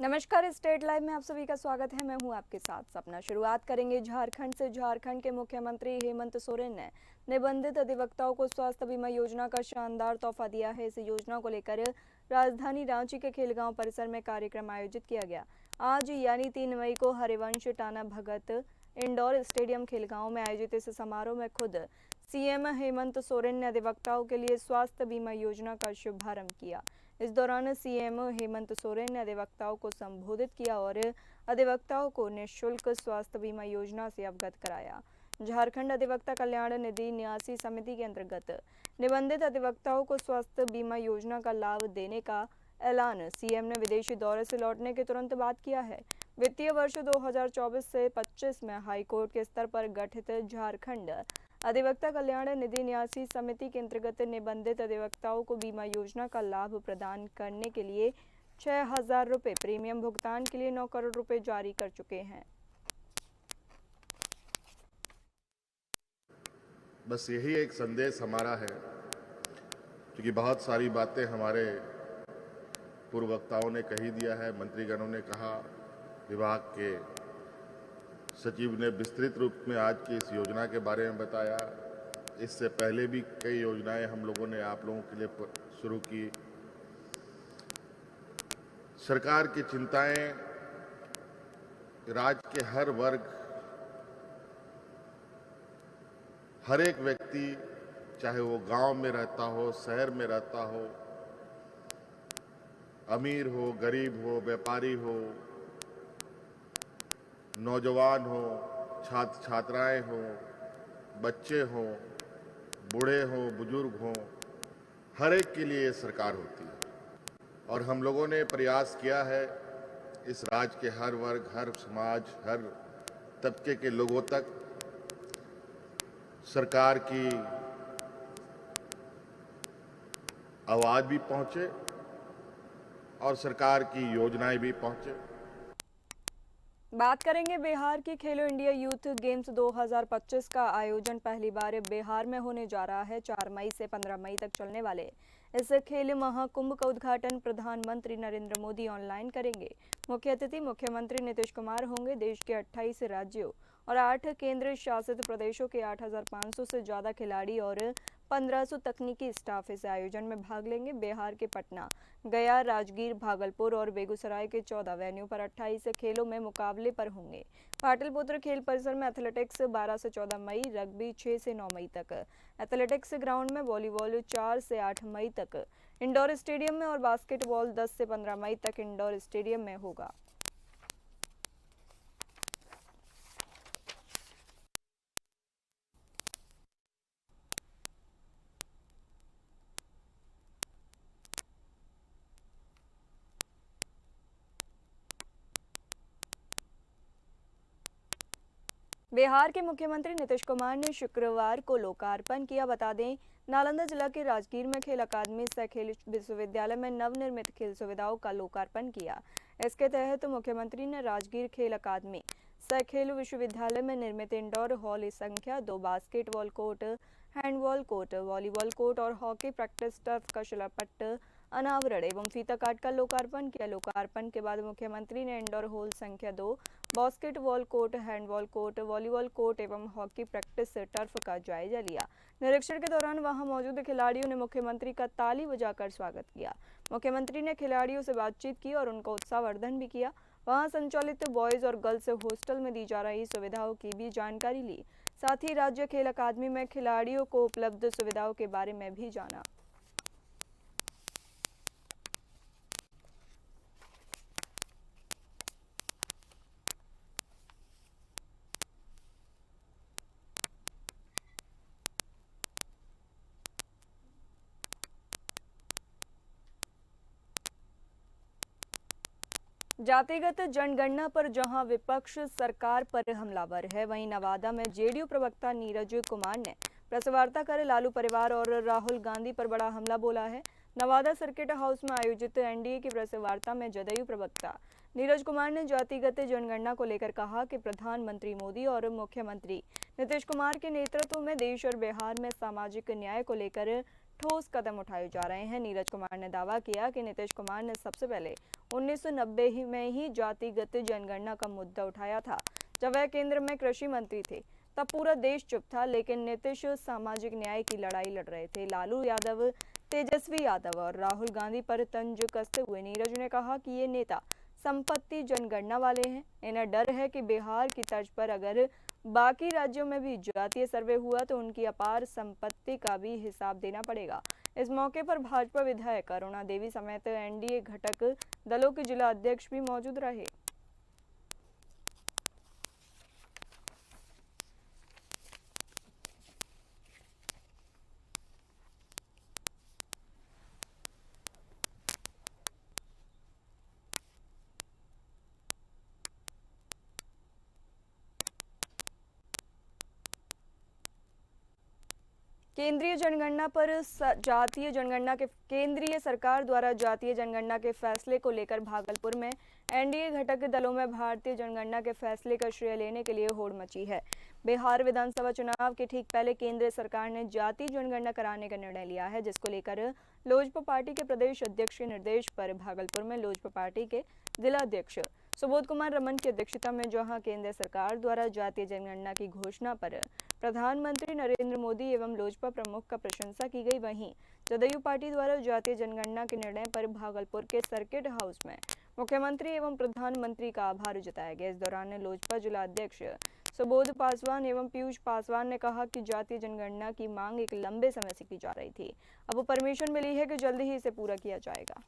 नमस्कार, state live में आप सभी का स्वागत है। मैं हूं आपके साथ सपना। शुरुआत करेंगे झारखंड से। झारखंड के मुख्यमंत्री हेमंत सोरेन ने निबंधित अधिवक्ताओं को स्वास्थ्य बीमा योजना का शानदार तोहफा दिया है। इस योजना को लेकर राजधानी रांची के खेलगांव परिसर में कार्यक्रम आयोजित किया गया। आज यानी 3 मई को हरिवंश टाना भगत इंडोर स्टेडियम खेलगांव में आयोजित इस समारोह में खुद सीएम हेमंत सोरेन ने अधिवक्ताओं के लिए स्वास्थ्य बीमा योजना का शुभारंभ किया। इस दौरान सीएम हेमंत सोरेन ने अधिवक्ताओं को संबोधित किया और अधिवक्ताओं को निःशुल्क स्वास्थ्य बीमा योजना से अवगत कराया। झारखंड अधिवक्ता कल्याण निधि न्यासी समिति के अंतर्गत निबंधित अधिवक्ताओं को स्वास्थ्य बीमा योजना का लाभ देने का ऐलान सीएम ने विदेशी दौरे से लौटने के तुरंत बाद किया है। वित्तीय वर्ष 2024 से 25 में हाईकोर्ट के स्तर पर गठित झारखंड अधिवक्ता कल्याण निधि न्यासी समिति के अंतर्गत निबंधित अधिवक्ताओं को बीमा योजना का लाभ प्रदान करने के लिए 6,000 रुपये प्रीमियम भुगतान के लिए 9 करोड़ रुपए जारी कर चुके हैं। बस यही एक संदेश हमारा है, क्योंकि बहुत सारी बातें हमारे पूर्व वक्ताओं ने कही दिया है, मंत्रीगणों ने कहा, विभाग के सचिव ने विस्तृत रूप में आज की इस योजना के बारे में बताया। इससे पहले भी कई योजनाएं हम लोगों ने आप लोगों के लिए शुरू की। सरकार की चिंताएं राज्य के हर वर्ग, हर एक व्यक्ति, चाहे वो गांव में रहता हो, शहर में रहता हो, अमीर हो, गरीब हो, व्यापारी हो, नौजवान हो, छात्र छात्राएं हो, बच्चे हो, बूढ़े हो, बुजुर्ग हो, हर एक के लिए ये सरकार होती है। और हम लोगों ने प्रयास किया है इस राज्य के हर वर्ग, हर समाज, हर तबके के लोगों तक सरकार की आवाज भी पहुंचे और सरकार की योजनाएं भी पहुंचे। बात करेंगे बिहार की। खेलो इंडिया यूथ गेम्स 2025 का आयोजन पहली बार बिहार में होने जा रहा है। 4 मई से 15 मई तक चलने वाले इस खेल महाकुंभ का उद्घाटन प्रधानमंत्री नरेंद्र मोदी ऑनलाइन करेंगे। मुख्य अतिथि मुख्यमंत्री नीतीश कुमार होंगे। देश के 28 राज्यों और 8 केंद्र शासित प्रदेशों के 8,500 से ज्यादा खिलाड़ी और 1,500 तकनीकी स्टाफ इस आयोजन में भाग लेंगे। बिहार के पटना, गया, राजगीर, भागलपुर और बेगूसराय के 14 वेन्यू पर 28 खेलों में मुकाबले पर होंगे। पाटलिपुत्र खेल परिसर में एथलेटिक्स 12 से 14 मई, रग्बी 6 से 9 मई तक, एथलेटिक्स ग्राउंड में वॉलीबॉल 4 से 8 मई तक इंडोर स्टेडियम में और बास्केटबॉल 10 से 15 मई तक इंडोर स्टेडियम में होगा। बिहार के मुख्यमंत्री नीतीश कुमार ने शुक्रवार को लोकार्पण किया। बता दें, नालंदा जिला के राजगीर में खेल अकादमी सह खेल विश्वविद्यालय में नवनिर्मित खेल सुविधाओं का लोकार्पण किया। इसके तहत मुख्यमंत्री ने राजगीर खेल अकादमी सह खेल विश्वविद्यालय में निर्मित इंडोर हॉल संख्या 2, basketball court, handball court, volleyball court और हॉकी प्रैक्टिस टर्फ का शिलापट्ट, अनावरण एवं फीता काट का लोकार्पण किया। लोकार्पण के बाद मुख्यमंत्री ने इंडोर हॉल संख्या 2, basketball court, handball court, volleyball court एवं हॉकी प्रैक्टिस टर्फ का जायजा लिया। निरीक्षण के दौरान वहां मौजूद खिलाड़ियों ने मुख्यमंत्री का ताली बजाकर स्वागत किया। मुख्यमंत्री ने खिलाड़ियों से बातचीत की और उनका उत्साहवर्धन भी किया। वहां संचालित बॉयज और गर्ल्स हॉस्टल में दी जा रही सुविधाओं की भी जानकारी ली। साथ ही राज्य खेल अकादमी में खिलाड़ियों को उपलब्ध सुविधाओं के बारे में भी जाना। जातिगत जनगणना पर जहां विपक्ष सरकार पर हमलावर है, वहीं नवादा में जेडीयू प्रवक्ता नीरज कुमार ने प्रेस वार्ता कर लालू परिवार और राहुल गांधी पर बड़ा हमला बोला है। नवादा सर्किट हाउस में आयोजित एनडीए की प्रेस वार्ता में जदयू प्रवक्ता नीरज कुमार ने जातिगत जनगणना को लेकर कहा कि प्रधानमंत्री मोदी और मुख्यमंत्री नीतीश कुमार के नेतृत्व में देश और बिहार में सामाजिक न्याय को लेकर ठोस कदम उठाए जा रहे हैं। नीरज कुमार ने दावा किया कि नीतीश कुमार ने सबसे पहले 1990 में ही जातिगत जनगणना का मुद्दा उठाया था। जब वह केंद्र में कृषि मंत्री थे तब पूरा देश चुप था, लेकिन नीतीश सामाजिक न्याय की लड़ाई लड़ रहे थे। लालू यादव, तेजस्वी यादव और राहुल गांधी पर तंज कसते हुए नीरज ने कहा कि ये नेता संपत्ति जनगणना वाले हैं। इन्हें डर है कि बिहार की तर्ज पर अगर बाकी राज्यों में भी जातीय सर्वे हुआ तो उनकी अपार संपत्ति का भी हिसाब देना पड़ेगा। इस मौके पर भाजपा विधायक अरुणा देवी समेत एनडीए घटक दलों के जिला अध्यक्ष भी मौजूद रहे। केंद्रीय सरकार द्वारा जातीय जनगणना के फैसले को लेकर भागलपुर में एनडीए घटक दलों में भारतीय जनगणना के फैसले का श्रेय लेने के लिए होड़ मची है। बिहार विधानसभा चुनाव के ठीक पहले केंद्र सरकार ने जातीय जनगणना कराने का निर्णय लिया है, जिसको लेकर लोजपा पार्टी के प्रदेश अध्यक्ष के निर्देश पर भागलपुर में लोजपा पार्टी के जिला अध्यक्ष सुबोध कुमार रमन की अध्यक्षता में जहां केंद्र सरकार द्वारा जातीय जनगणना की घोषणा पर प्रधानमंत्री नरेंद्र मोदी एवं लोजपा प्रमुख का प्रशंसा की गई, वहीं जदयू पार्टी द्वारा जातीय जनगणना के निर्णय पर भागलपुर के सर्किट हाउस में मुख्यमंत्री एवं प्रधानमंत्री का आभार जताया गया। इस दौरान लोजपा जिला अध्यक्ष सुबोध पासवान एवं पीयूष पासवान ने कहा कि जातीय जनगणना की मांग एक लंबे समय से की जा रही थी, अब परमिशन मिली है कि जल्द ही इसे पूरा किया जाएगा।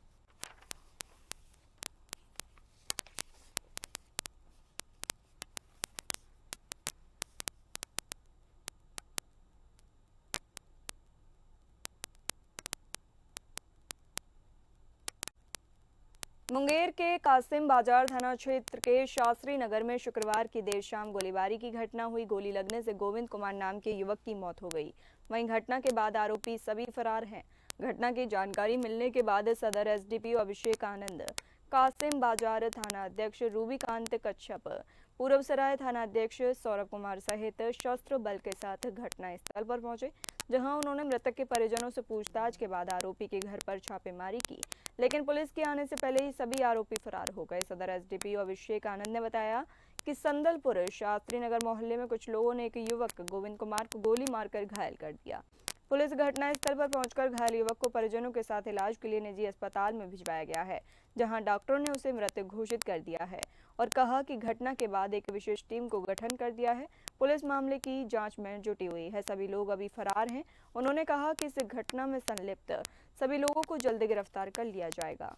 मुंगेर के कासिम बाजार थाना क्षेत्र के शास्त्री नगर में शुक्रवार की देर शाम गोलीबारी की घटना हुई। गोली लगने से गोविंद कुमार नाम के युवक की मौत हो गई। वहीं घटना के बाद आरोपी सभी फरार हैं। घटना की जानकारी मिलने के बाद सदर एसडीपीओ अभिषेक आनंद, कासिम बाजार थाना अध्यक्ष रूबीकांत कच्छप, पूर्वसराय थाना अध्यक्ष सौरभ कुमार सहित शस्त्र बल के साथ घटनास्थल पर पहुंचे, जहां उन्होंने मृतक के परिजनों से पूछताछ के बाद आरोपी के घर पर छापेमारी की, लेकिन पुलिस के आने से पहले ही सभी आरोपी फरार हो गए। सदर एसडीपीओ अभिषेक आनंद ने बताया कि संदलपुर शास्त्री नगर मोहल्ले में कुछ लोगों ने एक युवक गोविंद कुमार को गोली मारकर घायल कर दिया। पुलिस घटनास्थल पर पहुंचकर घायल युवक को परिजनों के साथ इलाज के लिए निजी अस्पताल में भिजवाया गया है, जहां डॉक्टरों ने उसे मृत घोषित कर दिया है और कहा कि घटना के बाद एक विशेष टीम को गठन कर दिया है। पुलिस मामले की जांच में जुटी हुई है। सभी लोग अभी फरार हैं। उन्होंने कहा कि इस घटना में संलिप्त सभी लोगों को जल्द गिरफ्तार कर लिया जाएगा।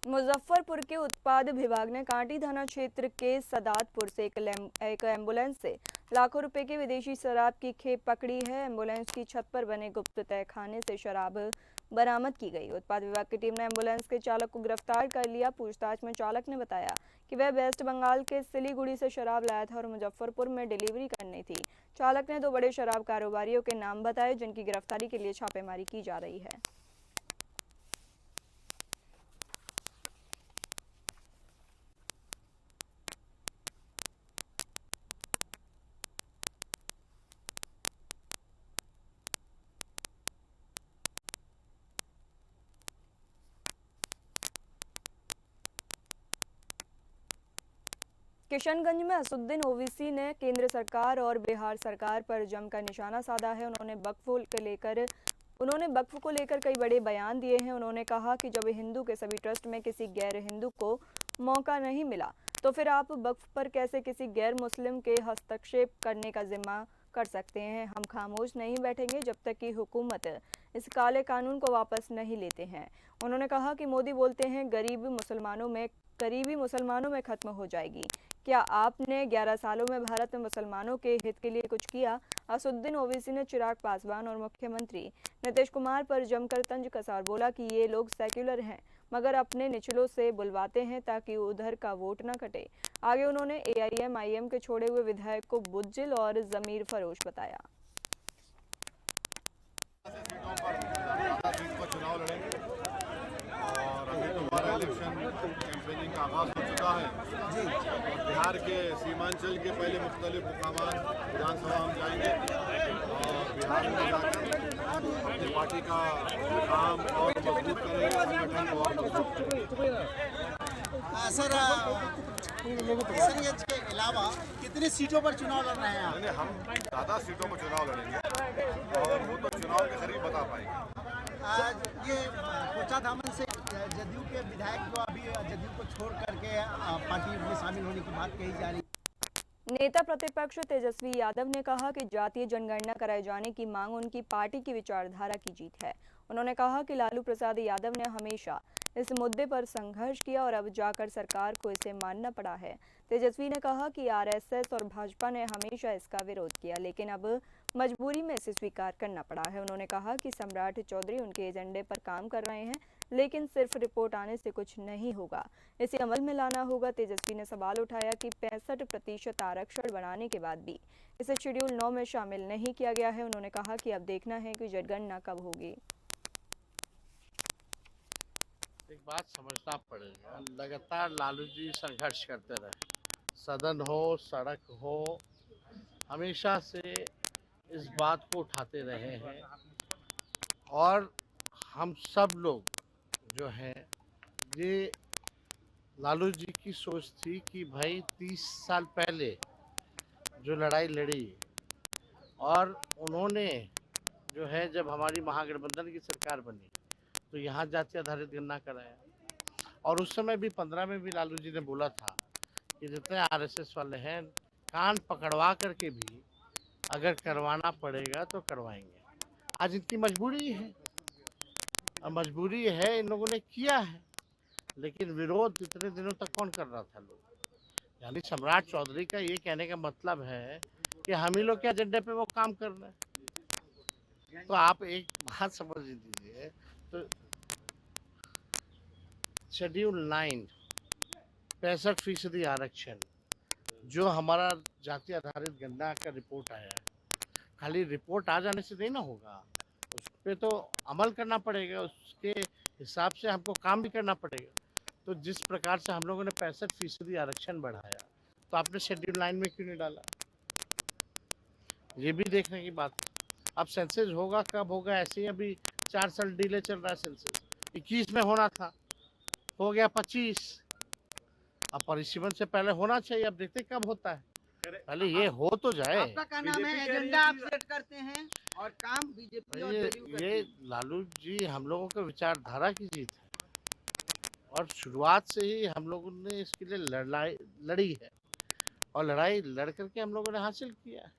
मुजफ्फरपुर के उत्पाद विभाग ने कांटी थाना क्षेत्र के सदातपुर से एक एम्बुलेंस से लाखों रुपए की विदेशी शराब की खेप पकड़ी है। एम्बुलेंस की छत पर बने गुप्त तहखाने से शराब बरामद की गई। उत्पाद विभाग की टीम ने एम्बुलेंस के चालक को गिरफ्तार कर लिया। पूछताछ में चालक ने बताया कि वह वेस्ट बंगाल के सिलीगुड़ी से शराब लाया था और मुजफ्फरपुर में डिलीवरी करनी थी। चालक ने 2 बड़े शराब कारोबारियों के नाम बताए, जिनकी गिरफ्तारी के लिए छापेमारी की जा रही है। किशनगंज में असुद्दीन ओवैसी ने केंद्र सरकार और बिहार सरकार पर जमकर निशाना साधा है। उन्होंने वक्फ को लेकर कई बड़े बयान दिए हैं। उन्होंने कहा कि जब हिंदू के सभी ट्रस्ट में किसी गैर हिंदू को मौका नहीं मिला तो फिर आप वक्फ पर कैसे किसी गैर मुस्लिम के हस्तक्षेप करने का जिम्मा कर सकते हैं। हम खामोश नहीं बैठेंगे जब तक कि हुकूमत इस काले कानून को वापस नहीं लेते हैं। उन्होंने कहा कि मोदी बोलते हैं गरीबी मुसलमानों में खत्म हो जाएगी। क्या आपने 11 सालों में भारत में मुसलमानों के हित के लिए कुछ किया? असुद्दीन ओवैसी ने चिराग पासवान और मुख्यमंत्री नीतीश कुमार पर जमकर तंज कसा और बोला कि ये लोग सेक्युलर हैं मगर अपने निचलों से बुलवाते हैं ताकि उधर का वोट न कटे। आगे उन्होंने एआईएमआईएम के छोड़े हुए विधायक को बुज्जिल और जमीर फरोश बताया। सीट पर चुनाव लड़ेंगे और अभी तो हमारा इलेक्शन कैंपेनिंग का आगाज हो चुका है। और बिहार के सीमांचल के पहले मुख्तलिफ मुकामात विधानसभा हम जाएंगे और बिहार में जाकर अपनी पार्टी का काम और मजबूत करेंगे, संगठन को और मजबूत करेंगे। सर किशनगंज के अलावा कितनी सीटों पर चुनाव लड़ रहे हैं आप? यानी हम ज़्यादा सीटों पर चुनाव लड़ेंगे और वो तो चुनाव के जरिए बता पाएंगे। आज ये कोचा धामन से जदयू के विधायक जो अभी जदयू को छोड़ करके पार्टी में शामिल होने की बात कही जा रही है। नेता प्रतिपक्ष तेजस्वी यादव ने कहा कि जातीय जनगणना कराए जाने की मांग उनकी पार्टी की विचारधारा की जीत है। उन्होंने कहा कि लालू प्रसाद यादव ने हमेशा इस मुद्दे पर संघर्ष किया और अब जाकर सरकार को इसे मानना पड़ा है। तेजस्वी ने कहा कि आरएसएस और भाजपा ने हमेशा इसका विरोध किया, लेकिन अब मजबूरी में इसे स्वीकार करना पड़ा है। उन्होंने कहा कि सम्राट चौधरी उनके एजेंडे पर काम कर रहे हैं, लेकिन सिर्फ रिपोर्ट आने से कुछ नहीं होगा, इसे अमल में लाना होगा। तेजस्वी ने सवाल उठाया कि 65% आरक्षण बढ़ाने के बाद भी इसे शेड्यूल 9 में शामिल नहीं किया गया है। उन्होंने कहा कि अब देखना है कि जनगणना कब होगी। एक बात समझना पड़ेगा, लगातार लालू जी संघर्ष करते रहे, सदन हो सड़क हो, हमेशा से इस बात को उठाते रहे हैं। और हम सब लोग जो हैं, ये लालू जी की सोच थी कि भाई 30 साल पहले जो लड़ाई लड़ी और उन्होंने जो है, जब हमारी महागठबंधन की सरकार बनी तो यहाँ जाति आधारित गणना कराया। और उस समय भी 15 में भी लालू जी ने बोला था कि जितने आरएसएस वाले हैं कान पकड़वा करके भी अगर करवाना पड़ेगा तो करवाएंगे। आज इनकी मजबूरी है और मजबूरी है, इन लोगों ने किया है, लेकिन विरोध इतने दिनों तक कौन कर रहा था लोग? यानी सम्राट चौधरी का ये कहने का मतलब है कि हम ही लोग के एजेंडे पे वो काम कर रहे हैं। तो आप एक बात समझ लीजिए, तो शेड्यूल 9 65% आरक्षण जो हमारा जाति आधारित गणना का रिपोर्ट आया है, खाली रिपोर्ट आ जाने से नहीं ना होगा, उस पर तो अमल करना पड़ेगा, उसके हिसाब से हमको काम भी करना पड़ेगा। तो जिस प्रकार से हम लोगों ने 65% आरक्षण बढ़ाया, तो आपने शेड्यूल 9 में क्यों नहीं डाला? ये भी देखने की बात है। अब सेंसस होगा कब होगा, ऐसे ही अभी 4 साल डिले चल रहा है। सेंसस 21 में होना था, हो गया 25। अब परिसीमन से पहले होना चाहिए, अब देखते कब होता है, पहले ये हो तो जाए। आपका क्या नाम है? एजेंडा आप सेट करते हैं और काम बीजेपी और जदयू करती है। ये लालू जी हम लोगों के विचारधारा की जीत है और शुरुआत से ही हम लोगों ने इसके लिए लड़ी है और लड़ाई लड़ करके हम लोगों ने हासिल किया है।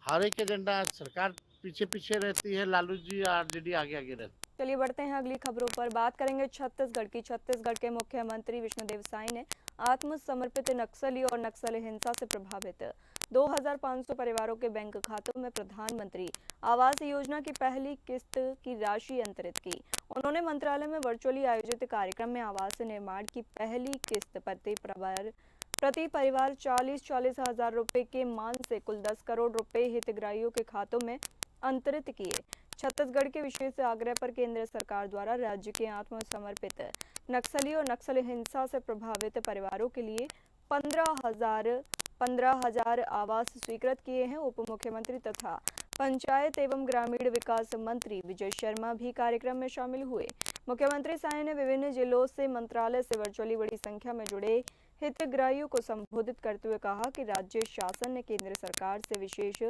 हर एक एजेंडा, सरकार पीछे पीछे रहती है, लालू जी आरजेडी आगे आगे रहती है। चलिए बढ़ते हैं अगली खबरों पर। बात करेंगे छत्तीसगढ़ की। छत्तीसगढ़ के मुख्यमंत्री विष्णुदेव साय ने आत्मसमर्पित नक्सली और नक्सल हिंसा से प्रभावित 2500 परिवारों के बैंक खातों में प्रधानमंत्री आवास योजना की पहली किस्त की राशि अंतरित की। उन्होंने मंत्रालय में वर्चुअली आयोजित कार्यक्रम में आवास निर्माण की पहली किस्त प्रति परिवार 40-40 हजार रुपए के मान से कुल 10 करोड़ रुपए हितग्राहियों के खातों में अंतरित किए। छत्तीसगढ़ के विशेष आग्रह पर केंद्र सरकार द्वारा राज्य के आत्मसमर्पित नक्सली और नक्सल हिंसा से प्रभावित परिवारों के लिए 15,000 आवास स्वीकृत किए हैं। उप मुख्यमंत्री तथा पंचायत एवं ग्रामीण विकास मंत्री विजय शर्मा भी कार्यक्रम में शामिल हुए। मुख्यमंत्री साय ने विभिन्न जिलों से मंत्रालय से वर्चुअली बड़ी संख्या में जुड़े हितग्राहियों को संबोधित करते हुए कहा कि राज्य शासन ने केंद्र सरकार से विशेष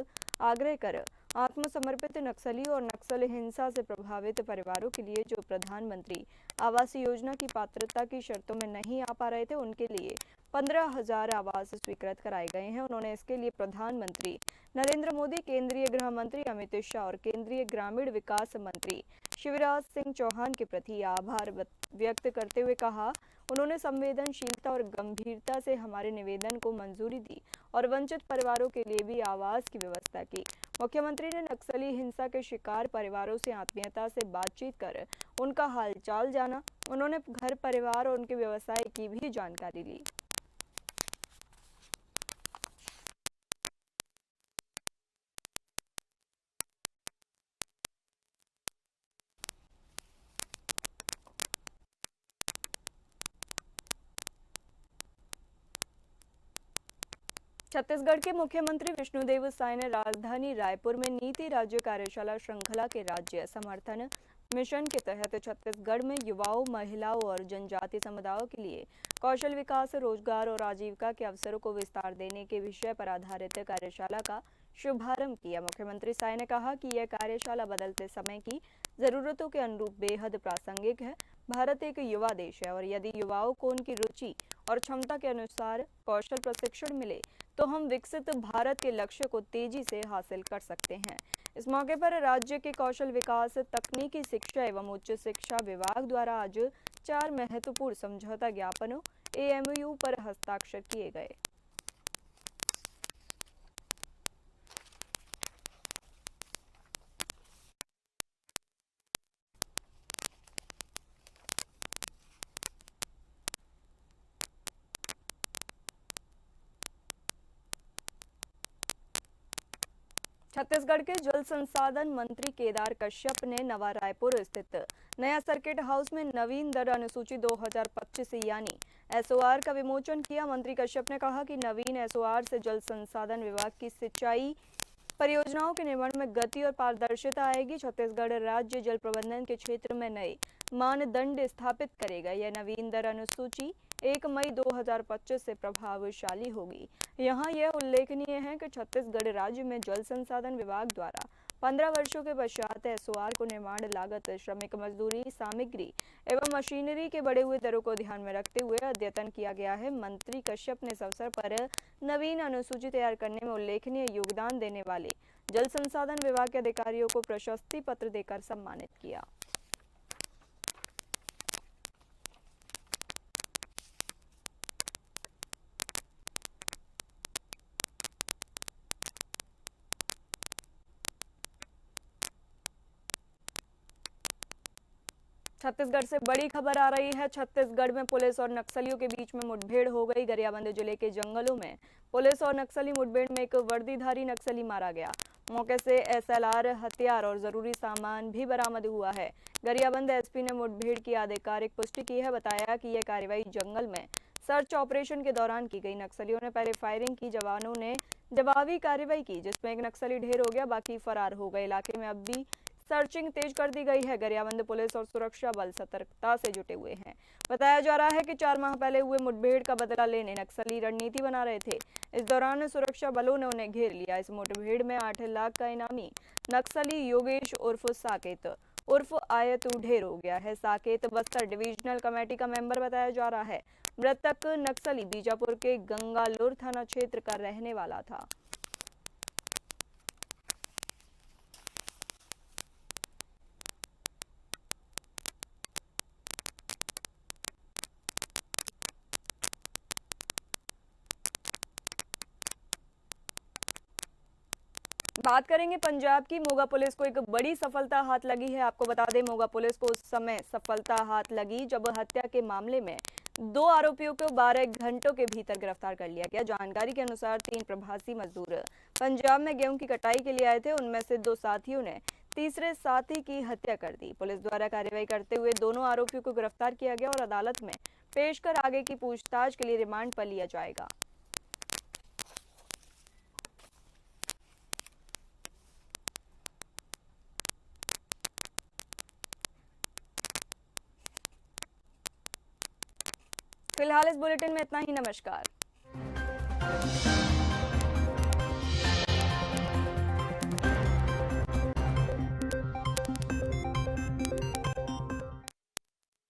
आग्रह कर आत्मसमर्पित नक्सली और नक्सल हिंसा से प्रभावित परिवारों के लिए जो प्रधानमंत्री आवास योजना की पात्रता की शर्तों में नहीं आ पा रहे थे, उनके लिए 15,000 आवास स्वीकृत कराए गए हैं। उन्होंने इसके लिए प्रधानमंत्री नरेंद्र मोदी, केंद्रीय गृह मंत्री अमित शाह और केंद्रीय ग्रामीण विकास मंत्री शिवराज सिंह चौहान के प्रति आभार व्यक्त करते हुए कहा, उन्होंने संवेदनशीलता और गंभीरता से हमारे निवेदन को मंजूरी दी और वंचित परिवारों के लिए भी आवास की व्यवस्था की। मुख्यमंत्री ने नक्सली हिंसा के शिकार परिवारों से आत्मीयता से बातचीत कर उनका हालचाल जाना। उन्होंने घर परिवार और उनके व्यवसाय की भी जानकारी ली। छत्तीसगढ़ के मुख्यमंत्री विष्णुदेव साय ने राजधानी रायपुर में नीति राज्य कार्यशाला श्रृंखला के राज्य समर्थन मिशन के तहत छत्तीसगढ़ में युवाओं, महिलाओं और जनजाति समुदायों के लिए कौशल विकास, रोजगार और आजीविका के अवसरों को विस्तार देने के विषय पर आधारित कार्यशाला का शुभारंभ किया। मुख्यमंत्री साय ने कहा कि यह कार्यशाला बदलते समय की जरूरतों के अनुरूप बेहद प्रासंगिक है। भारत एक युवा देश है और यदि युवाओं को उनकी रुचि और क्षमता के अनुसार कौशल प्रशिक्षण मिले तो हम विकसित भारत के लक्ष्य को तेजी से हासिल कर सकते हैं। इस मौके पर राज्य के कौशल विकास, तकनीकी शिक्षा एवं उच्च शिक्षा विभाग द्वारा आज 4 महत्वपूर्ण समझौता ज्ञापनों (एमओयू) पर हस्ताक्षर किए गए। छत्तीसगढ़ के जल संसाधन मंत्री केदार कश्यप ने नवा रायपुर स्थित नया सर्किट हाउस में नवीन दर अनुसूची 2025 यानी एसओआर का विमोचन किया। मंत्री कश्यप ने कहा कि नवीन एसओआर से जल संसाधन विभाग की सिंचाई परियोजनाओं के निर्माण में गति और पारदर्शिता आएगी। छत्तीसगढ़ राज्य जल प्रबंधन के क्षेत्र में नए मानदंड स्थापित करेगा। यह नवीन दर अनुसूची 1 मई 2025 से प्रभावशाली होगी। यहाँ यह उल्लेखनीय है कि छत्तीसगढ़ राज्य में जल संसाधन विभाग द्वारा 15 वर्षों के पश्चात एसओआर को निर्माण लागत, श्रमिक मजदूरी, सामग्री एवं मशीनरी के बढ़े हुए दरों को ध्यान में रखते हुए अद्यतन किया गया है। मंत्री कश्यप ने इस अवसर पर नवीन अनुसूची तैयार करने में उल्लेखनीय योगदान देने वाले जल संसाधन विभाग के अधिकारियों को प्रशस्ति पत्र देकर सम्मानित किया। छत्तीसगढ़ से बड़ी खबर आ रही है। छत्तीसगढ़ में पुलिस और नक्सलियों के बीच में मुठभेड़ हो गई। गरियाबंद जिले के जंगलों में पुलिस और नक्सली मुठभेड़ में एक वर्दीधारी नक्सली मारा गया। मौके से एसएलआर, हथियार और जरूरी सामान भी बरामद हुआ है। गरियाबंद एसपी ने मुठभेड़ की आधिकारिक पुष्टि की है। बताया कि यह कार्रवाई जंगल में सर्च ऑपरेशन के दौरान की गई। नक्सलियों ने पहले फायरिंग की, जवानों ने जवाबी कार्रवाई की जिसमें एक नक्सली ढेर हो गया, बाकी फरार हो गए। इलाके में अब भी सर्चिंग तेज कर दी गई है। गरियाबंद पुलिस और सुरक्षा बल सतर्कता से जुटे हुए हैं। बताया जा रहा है कि 4 माह पहले हुए मुठभेड़ का बदला लेने नक्सली रणनीति बना रहे थे। इस दौरान सुरक्षा बलों ने उन्हें घेर लिया। इस मुठभेड़ में 8 लाख का इनामी नक्सली योगेश उर्फ साकेत उर्फ आयतू ढेर हो गया है। साकेत बस्तर डिविजनल कमेटी का मेंबर बताया जा रहा है। मृतक नक्सली बीजापुर के गंगालूर थाना क्षेत्र का रहने वाला था। बात करेंगे पंजाब की। मोगा पुलिस को एक बड़ी सफलता हाथ लगी है। आपको बता दें, मोगा पुलिस को उस समय सफलता हाथ लगी जब हत्या के मामले में 2 आरोपियों को 12 घंटों के भीतर गिरफ्तार कर लिया गया। जानकारी के अनुसार 3 प्रवासी मजदूर पंजाब में गेहूं की कटाई के लिए आए थे। उनमें से 2 साथियों ने तीसरे साथी की हत्या कर दी। पुलिस द्वारा कार्रवाई करते हुए दोनों आरोपियों को गिरफ्तार किया गया और अदालत में पेश कर आगे की पूछताछ के लिए रिमांड पर लिया जाएगा। फिलहाल इस बुलेटिन में इतना ही। नमस्कार।